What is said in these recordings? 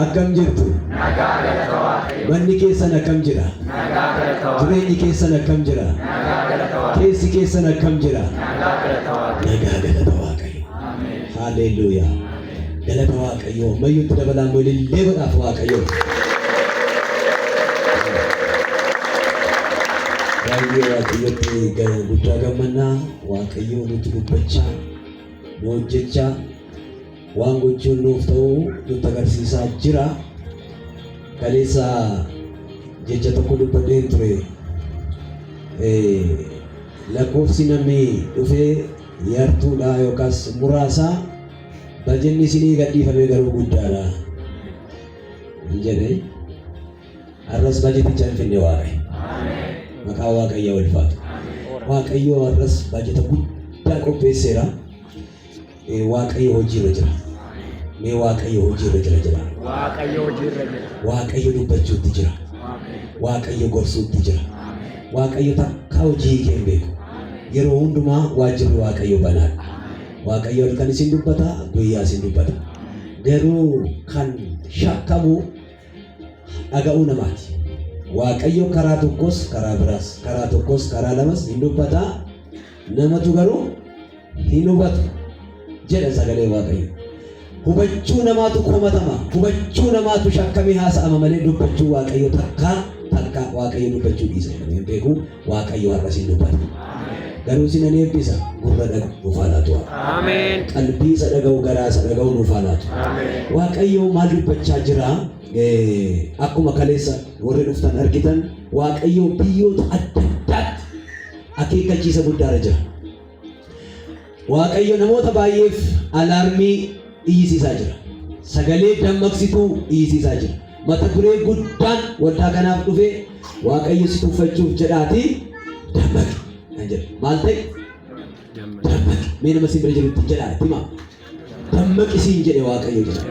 akkam jirtu manni keessan akkam jira jireenyi keessan akkam jira keessi keessan akkam jira nagaa galata waaqayyo haleluuyaa galata waaqayyo mayyuutti dabalaa moolillee godhaaf waaqayyo baay'ee waaqayyotti guddaa gammannaa waaqayyo nutti dubbachaa nu hojjechaa waan gochuun nuuf ta'uu nutti agarsiisaa jira. Kaleessa jecha tokko dubbadhee ture lakkoofsi namni dhufee yartuudha yookaas muraasa bajanni isinii gadhiifamee garuu guddaadha jedhe arras bajeticha hin finne waaqayyo maqaa waaqayyo ulfaatu waaqayyo arras bajeta guddaa qopheesseera waaqayyo hojiirra jira mee waaqayyo hojiirra jira waaqayyo dubbachuutti jira waaqayyo gorsuutti jira waaqayyo takka hojii kee beeku yeroo hundumaa waajjirri waaqayyo banaadha waaqayyo halkan isin dubbata guyyaa isin dubbata garuu kan shakkamu dhaga'uu namaati waaqayyo karaa tokkos karaa biraas karaa tokkos karaa lamas hin dubbata namatu garuu hin hubatu jedha sagalee waaqayyo hubachuu namaatu komatama hubachuu namaatu shakkamee haasa'ama malee dubbachuu waaqayyo takka waaqayyo dubbachuu dhiisa hin beeku waaqayyo har'as hin dubbata garuu sinan eebbisa gurra dhaga'u faalaatu ameen qalbii isa dhaga'u garaa isa dhaga'u nu faalaatu waaqayyo maal dubbachaa jira akkuma kaleessa warri dhuftan argitan waaqayyo biyyoota adda addaatti akeekkachiisa guddaarra jira waaqayyo namoota baay'eef alaarmii iyyisiisaa jira sagalee dammaqsituu iyyisiisaa jira mata duree guddaan waldaa kanaaf dhufe waaqayyo si tuffachuuf jedhaati dammaqi kan jedhu maal ta'e dammaqi mee nama si bira jirutti jedhaati hima dammaqi siin jedhe waaqayyo jedha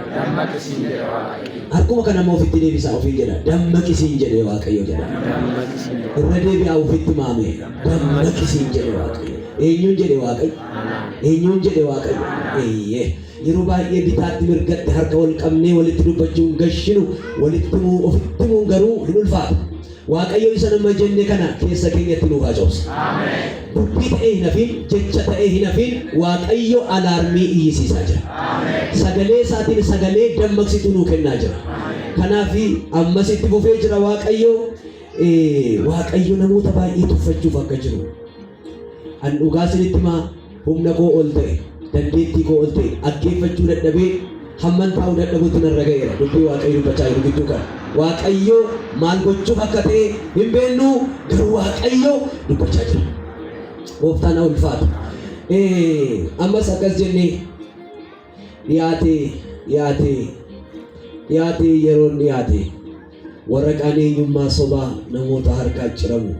harkuma kana immoo ofitti deebisaa ofii jedha dammaqi siin jedhe waaqayyo jedha irra deebi'aa ofitti maame dammaqi siin jedhe waaqayyo eenyuun jedhe waaqayyo eenyuun jedhe waaqayyo eeyyee yeroo baay'ee bitaatti mirgatti harka wal qabnee walitti dubbachuun gashinu walitti ofitti muun garuu hin ulfaatu waaqayyo isa nama jenne kana keessa keenyatti nuuf hacoobsa dubbii ta'ee hin hafin jecha ta'ee hin hafin waaqayyo alaarmii iyyisiisaa jira sagalee isaatiin sagalee dammaqsitu nuu kennaa jira kanaaf ammas itti fufee jira waaqayyo namoota baay'ee tuffachuuf akka jiru an dhugaa isinitti himaa humna koo ol ta'e dandeettii koo ol ta'e dhaggeeffachuu dadhabee hamman taa'uu dadhabuutti narra ga'eera dubbii waaqayyo dubbachaa jiru gidduu kana waaqayyo maal gochuuf akka ta'e hin beeknu garuu waaqayyo dubbachaa jira gooftaan haa ulfaatu ammas akkas jennee dhiyaate yeroon dhiyaate waraqaan eenyummaa sobaa namoota harkaa ciramu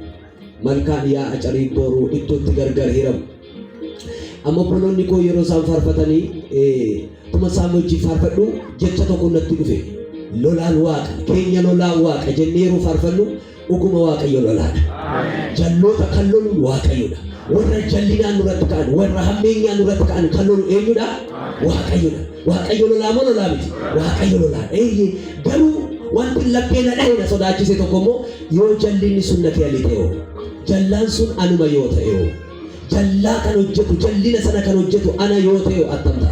malkaan yaa'a carii booruu iddootti gargar hiramu amma obboloonni koo yeroo isaan faarfatanii tuma isaan wajjin faarfadhu jecha tokko natti dhufe lolaan waaqa keenya lolaan waaqa jennee yeroo faarfannu dhuguma waaqayyo lolaadha jalloota kan lolu waaqayyodha warra jallinaan nurratti ka'an warra hammeenyaan nurratti ka'an kan lolu eenyudha waaqayyo lolaa moo lolaa miti waaqayyo lolaadha garuu wanti laphee na dhahe na sodaachise tokko immoo yoo jallinni sun na keelii ta'e jallaan sun anuma yoo ta'e jallaa kan hojjetu jallina sana kan hojjetu ana yoo ta'e attamta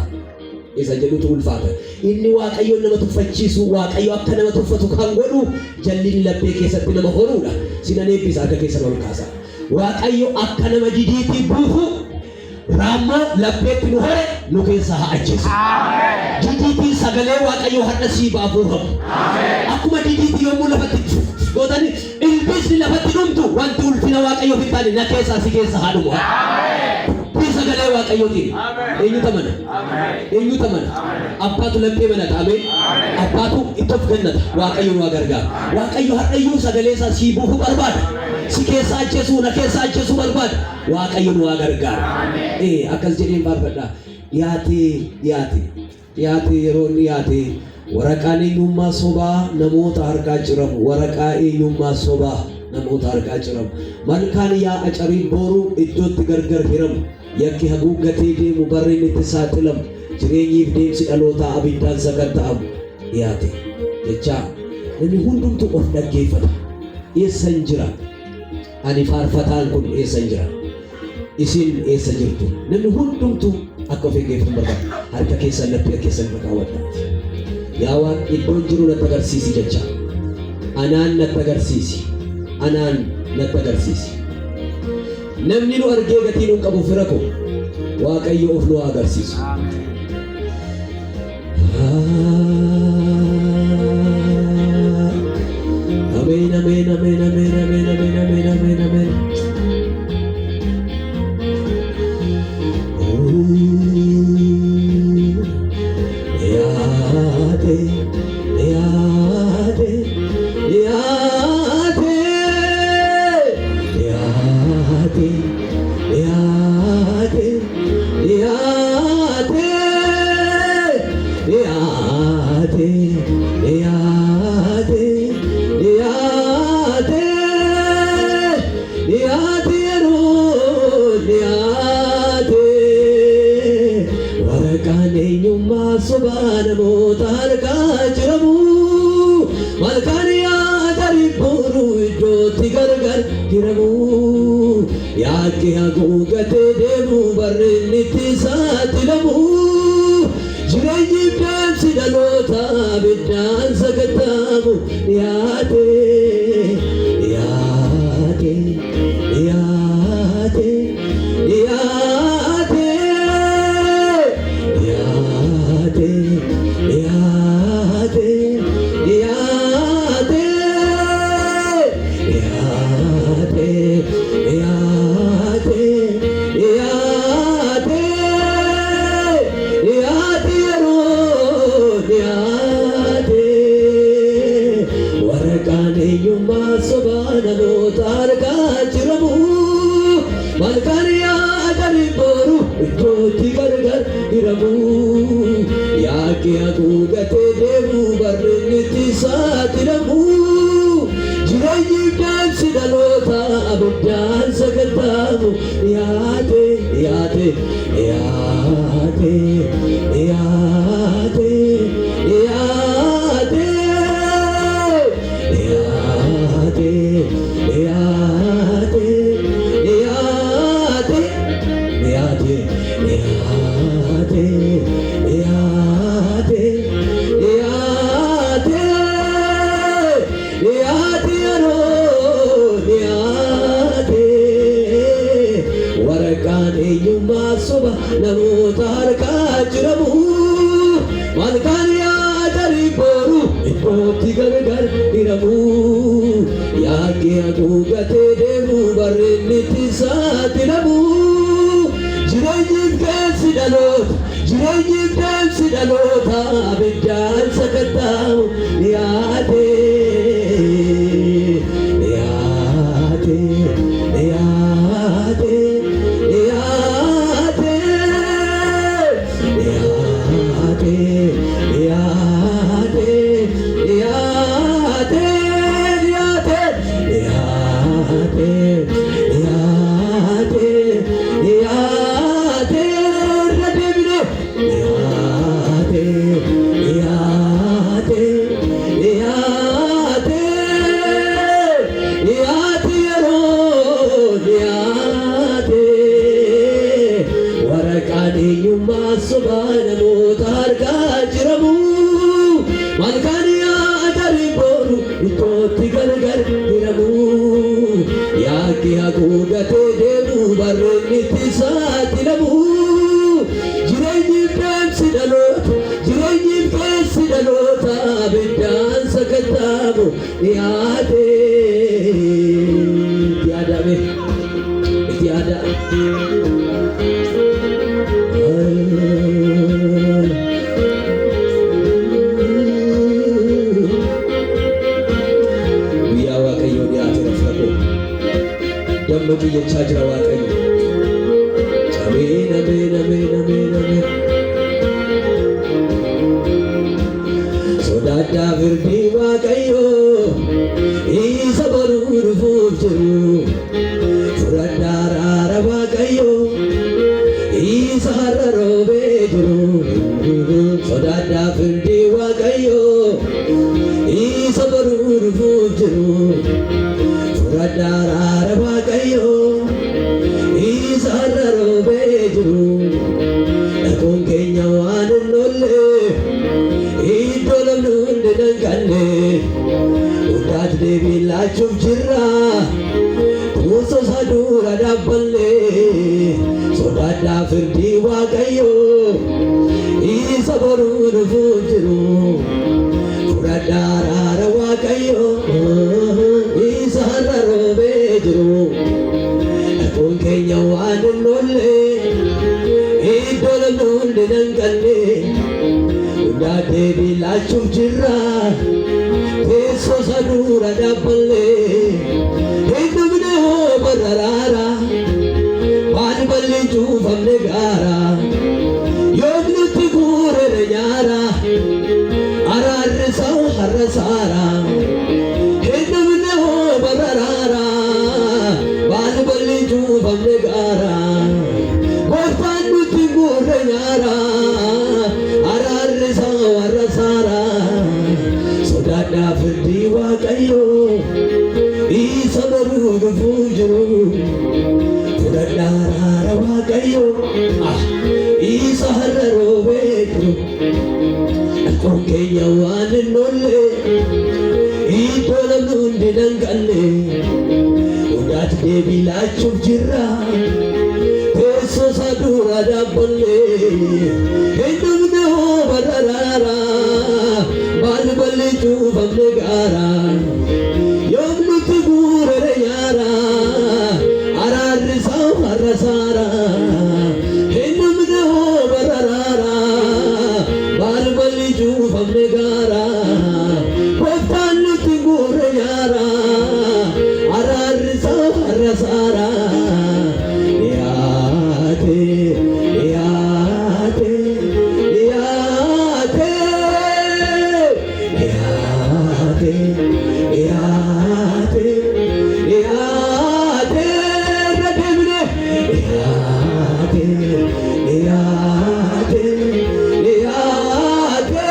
isa jedhutu ulfaata inni waaqayyo nama tuffachiisu waaqayyo akka nama tuffatu kan godhu jallini laphee keessatti nama horuudha sinan eebbisa akka keessan ol kaasa waaqayyo akka nama didiitii buufu raammoo lapheetti nu hore nu keessa haa ajjeesu didiitiin sagalee waaqayyo har'a sii baafuufamu akkuma didiitii yommuu lafatti gootani ilbiisni lafatti dhumtu wanti ulfina waaqayyo fixaani na keessaa si keessa haa dhumu sagalee waaqayyootiin eenyuta mana abbaatu laphee manata ameen abbaatu itti of kennata waaqayyo nu gargaara waaqayyo har'ayyuu sagalee isaa sii buufu barbaada si keessa ajjeesuu na keessa ajjeesuu barbaada waaqayyo nu gargaara akkas jedheen faarfadha dhiyaate yeroo dhiyaate waraqaan eenyummaa sobaa namoota harkaa ciramu waraqaa eenyummaa sobaa namoota harkaa ciramu malkaan yaa'a carii booruu iddootti gargar hiramu yakki haguuggatee deemu barreen itti saaxilamu jireenyiif deemsi dhalootaa abiddaan sakatta'amu dhiyaate jecha namni hundumtu of dhaggeeffata. Eessan jira? Ani faarfataan kun eessan jira? Isin eessa jirtu? Namni hundumtu akka of eeggeeffatu barbaada. Harka keessan laphee keessan irra kaawwadha. Yaa Waan iddoon jiru natti agarsiisi jecha. Anaan natti agarsiisi. Anaan natti agarsiisi. Namni nu argee gatii nu qabu fira koo Waaqayyo of nu agarsiisu. Amen, amen, amen, amen, amen, amen, amen, amen, amen. Yaate, yaate, yaate, yaate, yaate, yaate, yaate, yaate. Subhana motarka jiramu malkaniya dari puru joti gargar jiramu yaake agugate demu barniti satilamu jirayi pyansi dalota bidyan sagatamu yaate yaate yaate yaate yaake agugate demu barniti satilamu jirayi pyansi dalota abidyan sagatamu yaate yaate yaate yaate yaate yaate yaate yaate yaate yaate namoota harkaa jiramu malkaaniyaa darii booru iddootti gargar hiramu yaake haguugatee deemu barreenniti saaxilamu jireenyiif deemsi dhaloota abiddaan sakattaamu yaate yaate yaate Subhana motarka jiramu malkaniya dari boru iddootti gargar hiramu yaake haguugate demu barreenniti saaxilamu jireenyiif deemsi dhaloota abiddaan sakattaamu yaate itti yaadame itti yaada. Dammaqii jechaa jira Waaqayyo. Ameen, ameen, ameen, ameen, ameen. Sodaadhaa firdii Waaqayyo isa boruu dhufuuf jiru. Fudhadhaa araara Waaqayyo isa har'a roobee jiru. Sodaadhaa firdii Waaqayyo isa barur fujiru furadara waaqayyo isa robe jiru dakon kenya wan nolle idolum ndangalle udat devi lachum jirra muso sadura daballe sodada firdi waaqayyo isa barur fujiru furadara waaqayyo isa robe jiru dakon kenya wan nolle idolum ndangalle udat devi lachum jirra muso sadura daballe barara wan balli jufam negara yognuti gure nyara arar saw harasara hedumne ho barara wan balli jufam negara gorfanuti gure nyara arar saw harasara sodada firdi waaqayyo isa barur fujiru furadara waaqayyo isa robe jiru dakon kenya wan nolle idolum ndangalle udat devi lachum jirra tesso sadura daballe hedumne ho barara bal balli jufam negara yognuti gure nyara arar saw harasara hedumne ho barara bal balli jufam negara kotanuti gure nyara arar saw harasara yate yate yate yate yate yate redemne yate yate yate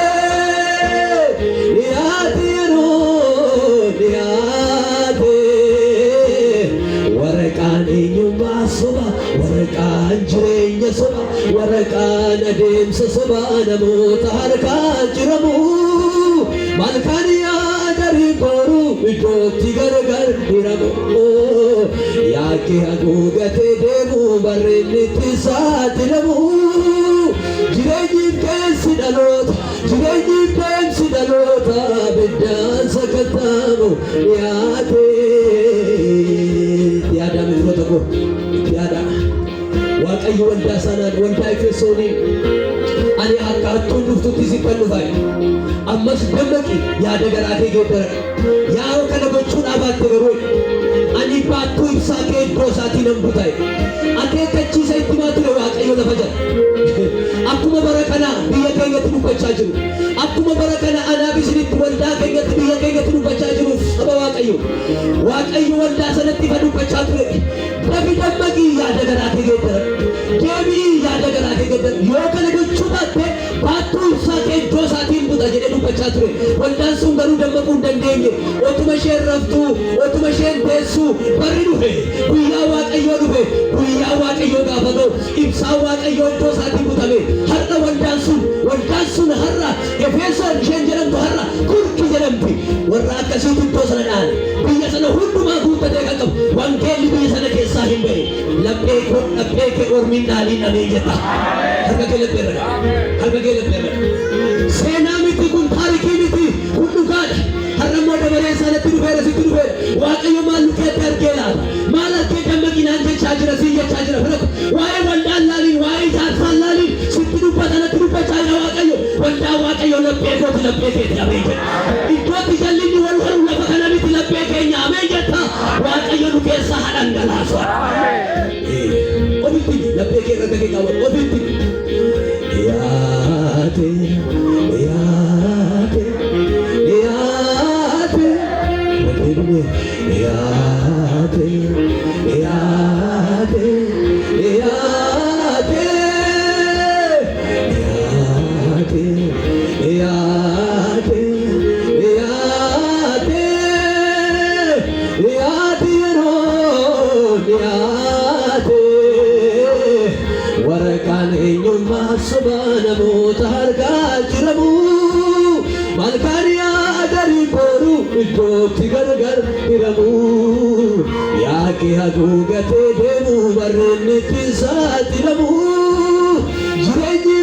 yate ro yate warqan enyuma soba warqan jirenya soba warqan ademsa soba namota harkan jiramu malkaniya boru idoti gargar diramu yaake agugate demu barrenniti saatilamu jireenyi pensi dalota biddan sakatamu yaate yaada mirota ko yaada waaqayyo wanda sanan wanda efesoni ani akkaattu duftutti sikkannufai ammas dammaqi yaada garaatee geeddara yaa'oo kana gochuun abaatte garuu ani baattuu ibsaa kee iddoo isaatii nan butaa'e akeekkachiisa itti maature waaqayyo lafa jala akkuma bara kana biyya keenyatti dubbachaa jiru akkuma bara kana anaaf isinitti waldaa keenyatti biyya keenyatti dubbachaa jiru saba waaqayyo waldaa sanatti ifa dubbachaa ture dafi dammaqi yaada garaatee geeddara deebii yaada garaatee geeddara yoo kana gochuu baatte baattuu ibsaa kee iddoo isaatiin buta jedhee dubbachaa ture waldaan sun garuu dammaquu hin dandeenye otuma isheen raftuu otuma isheen teessuu barri dhufe guyyaa waaqayyoo dhufe guyyaa waaqayyoo gaafa ga'u ibsaa waaqayyoo iddoo isaatiin butame har'a waldaan sun har'a efesoon isheen jedhamtu har'a kurki jedhamti warra akkasiitu iddoo sana dha'an biyya sana hundumaa guuttatee kan qabu wangeelli biyya sana keessaa hin ba'e laphee kee ormiin dhaaliin dhabee jetta harka kee lapheerra seenaa miti kun taarikii miti kun dhugaadha har'a immoo dabaree sanatti dhufeera sitti dhufeera waaqayyo maal nukeetti argee laata maal argee dammaqinaan jechaa jira siin jechaa jira fudhatu waa'ee waldaan laaliin waa'ee ijaarsaan laaliin sitti dubbatanatti dubbachaa jira waaqayyo waldaa waaqayyo laphee keeti ameen jedha iddootti jallinni wal waru lafa kana miti laphee keenya ameen jetta waaqayyo nu keessaa hadhangalaasu ofitti laphee kee irratti kee qabu ofitti yaate yaate yaate yaate yaate yaate yaate yaate malkaniya dari boru iddootti gargar hiramu yaake haguugate deemu barreenni itti saaxilamu jireenyi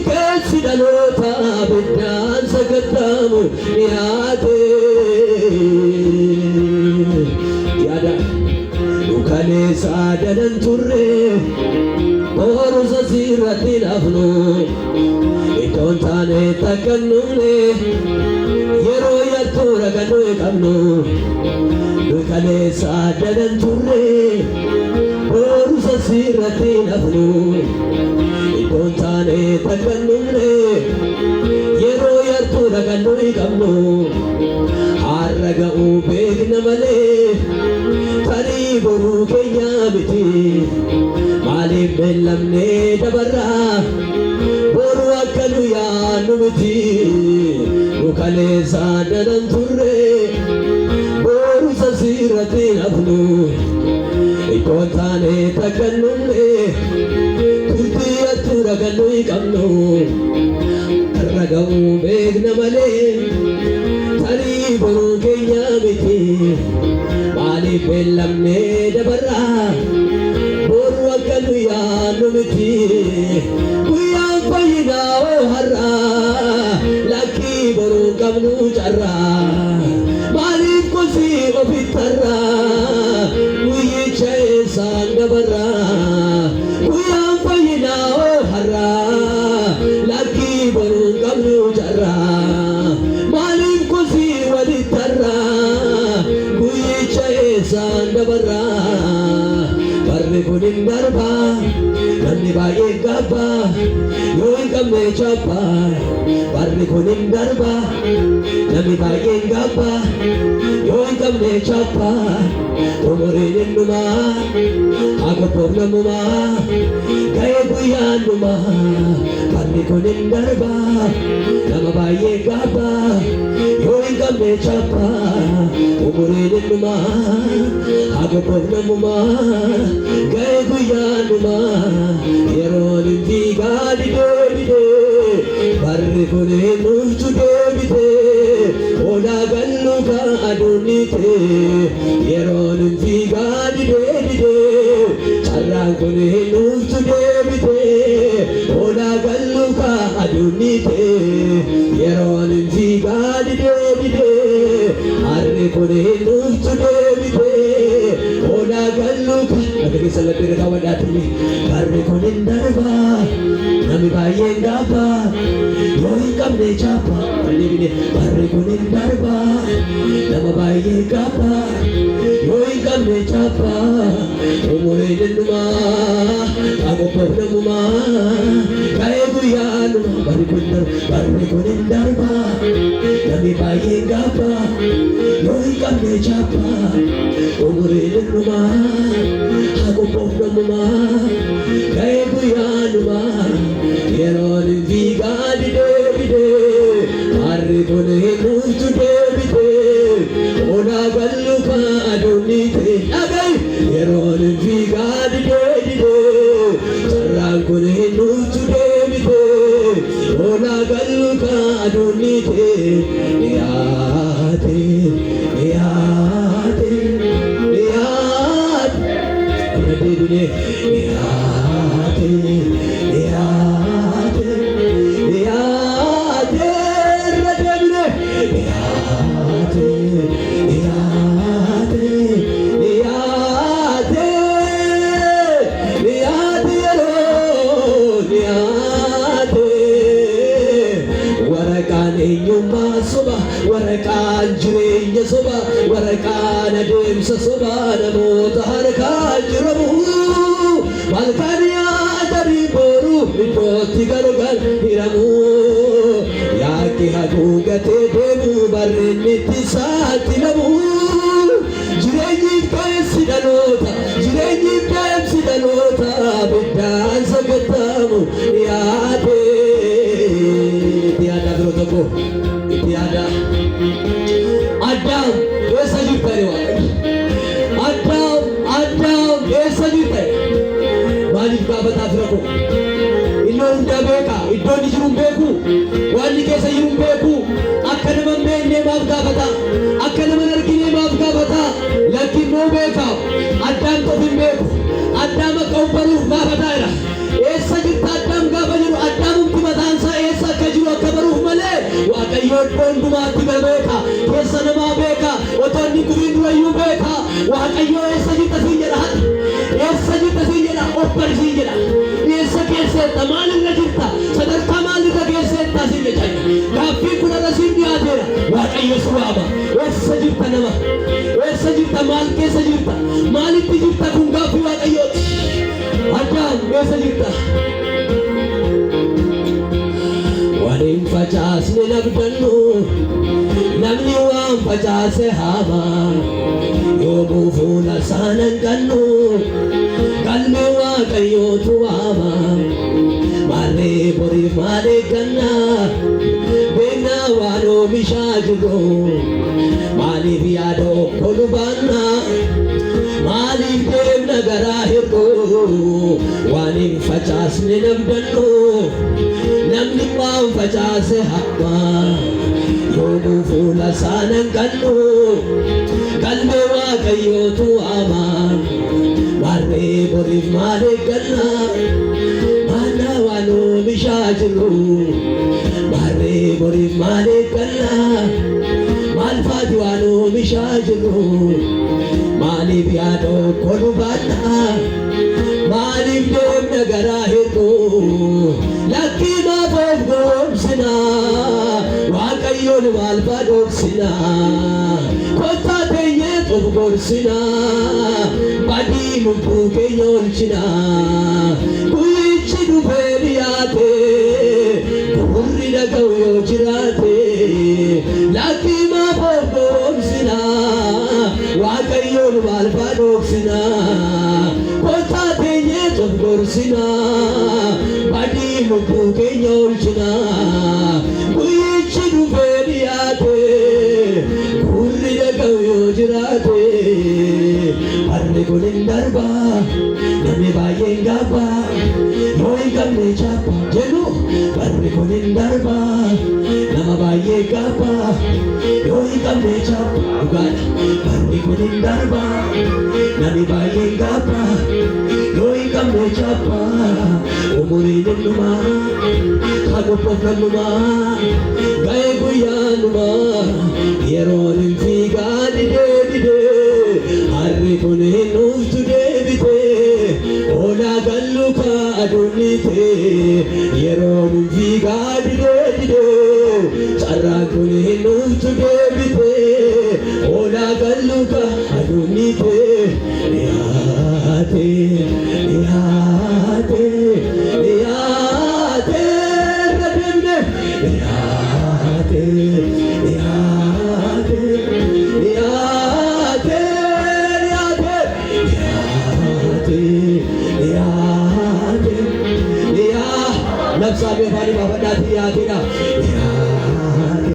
beemsi dhaloota biddaan sagattamu dhiyaate yaada dukkane saadanan turre boru sasirratti lafnu iddoon taane takkannune yeroo yattuu ragannoo qabnu dukkane saadanan turre boru sasirratti lafnu iddoon taane takkannune yeroo yattuu ragannoo qabnu har'a ga'uu beekna malee tarii boruu keenya miti maaliif beellamnee dabarraa boru akka nu yaannu miti nu kaleessaa danan turre boru sasirratti hafnu iddoon taane takkannune turtii attuu ragannoo qabnu har'a ga'uu beekna malee tarii boruu keenya miti maaliif beellamnee dabarraa boru akka nu yaannu miti guyyaan fayyinaa har'aa lakkii boruu qabnu carraa maaliif kosii ofittarraa guyyicha eessaan dabarraa guyyaan fayyinaa har'aa lakkii boruu qabnu carraa maaliif kosii walittarraa guyyicha eessaan dabarraa barri kun hin darbaa namni baay'ee gabbaa yoo hin qabne chabbaa barri kun hin darbaa namni baay'ee gabbaa yoo hin qabne chabbaa umuriin hin dhumaa haa qophoofnamumaa ga'ee guyyaan dhumaa barri kun hin darbaa nama baay'ee gabbaa yoo hin qabne chabbaa umuriin hin dhumaa haa qophoofnamumaa ga'ee guyyaan dhumaa yeroon hin fiigaa didee barri kun hin dhuftu deebitee odaa gallu kaaduunite yeroon hin fiigaa didee carraan kun hin dhuftu deebitee odaa gallu kaaduunite yeroon hin fiigaa didee harri kun hin dhuftu deebitee odaa gallu kaaduunite sallatee tawadhaatini barri kun hin darbaa namni baay'een gabbaa yoo hin qabne chabbaa barri kun hin darbaa nama baay'ee gabbaa yoo hin qabne chabbaa umuriin hin dhumaa haa qophoofnamumaa ga'ee guyyaan dhumaa barri kun hin darbaa namni baay'een gabbaa yoo hin qabne chabbaa umuriin hin dhumaa haa qophoofnamumaa ga'ee guyyaan dhumaa yeroon hin fiigaa didee harri kun hin dhuftu deebitee odaa gallu kaaduunite dhaga'i yeroon hin fiigaa didee carraan kun hin dhuftu deebitee odaa gallu kaaduunite dhiyaate amma deebinee waraqaan jireenya soba waraqaan adeemsa soba namoota harkaan jiramu malkaniyaa darii boru iddootti gargar hiramu yaaqi haguugatee deemu barreenni itti saaxilamu jireenyi beemsi dhaloota biddaan sagattamu yaade itti yaada biroo tokko itti yaada Adam eessa jirta Adam eessa jirta maaliif gaafataaf rakkoo illee hunda beeka iddoon jiru beeku waan obbaluuf gaafataadha. Eessa jirta Addaam gaafa jiru Addaamumti mataansaa eessa akka jiru akka baruuf malee Waaqayyo hundumaatti beeka. Keessa namaa beeka. Otoo inni gubiin durayyuu beeka. Waaqayyo eessa jirta siin jedha. Eessa jirta siin jedha. Obbali siin jedha. Eessa keessetta maalirra jirta? Sadarkaa maalirra keessetta siin jedha. Gaaffii kun irra siin dhiyaateera. Waaqayyo si waama. Eessa jirta nama? Eessa jirta? Maal keessa jirta? Maalitti jirta kun gaaffii Waaqayyooti? Addaam eessa jirta? Waan hin facaasne nabdannu namni waan facaase haama yoomuu fuula isaan gannu galme Waaqayyootu waama maalee boriif maal eegganna beeknaa waan oomishaa jirru maaliif yaada okkolu baanna maaliif deemna garaa hir'uu waan hin facaasne nabdannu namni waan facaase haama yoomuu fuula isaan gannu galme Waaqayyootu waama maalee boriif maal eegganna maana waan oomishaa jirru maalee boriif maal eegganna maal faati waan oomishaa jirru maaliif yaada okkolu baanna maaliif deemna garaa hir'uu lakkii maaf of goomsina Waaqayyoon maal badooksina kottaa teenyee of gorsina badii lubbuu keenya oolchina guyyichi dhufee dhiyaate gurri dhaga'u yoo jiraate lakkii maaf of goomsina Waaqayyoon maal badooksina kottaa teenyee of gorsina badii lubbuu keenya oolchina guyyichi dhufee dhiyaate gurri dhaga'u yoo jiraate harri kun hin darba namni baay'een gaabba yoo hin qabne chaappa jedhu harri kun hin darba nama baay'ee gaabba yoo hin qabne chaappa dhugaadha harri kun hin darba namni baay'een gaabba yoo hin qabne chaappa umuriin hundumaa hagubbafannuma ga'ee guyyaanuma yeroon hin fiigaa didee harri kun hin dhuftu deebite oolaa galluka aduunite yeroon hin fiigaa didee carraan kun hin dhuftu deebite oolaa galluka aduunite dhiyaate